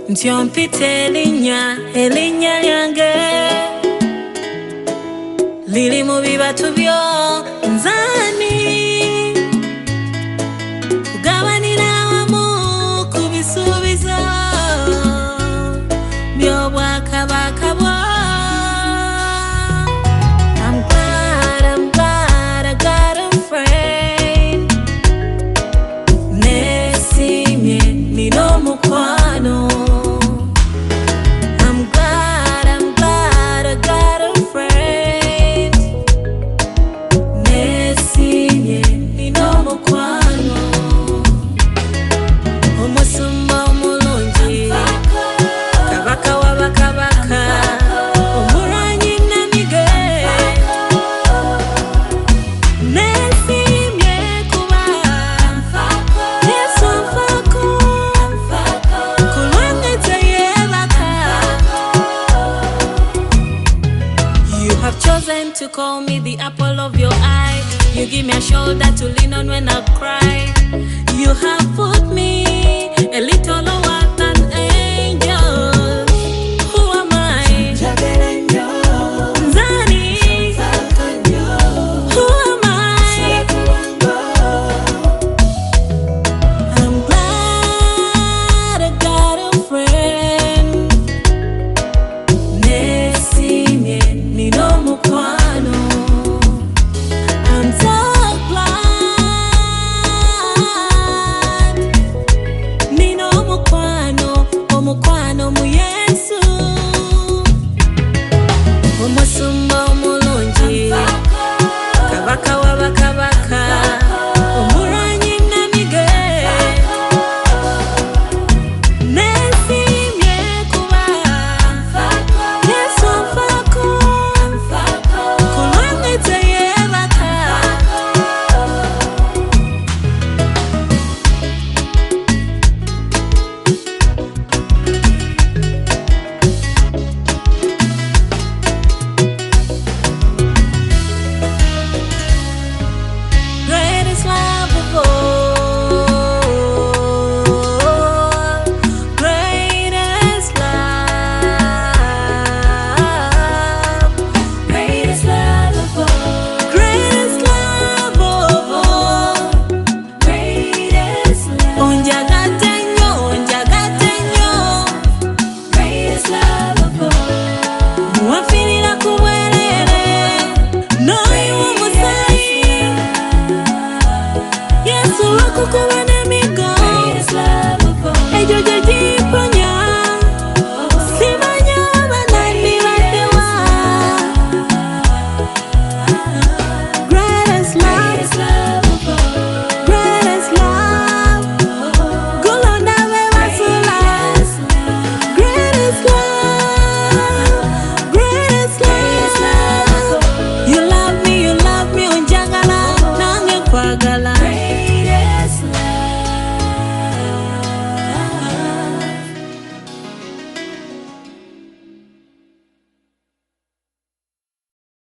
Ntyompite elinya lyange liri mu bibatu byo nzani kugabanira wamu ku bisuubizo by'obwakabaka bwo. I'm glad I got a friend. Nesimye nina omukwano. To call me the apple of your eye. You give me a shoulder to lean on when I cry. You have put me a little away.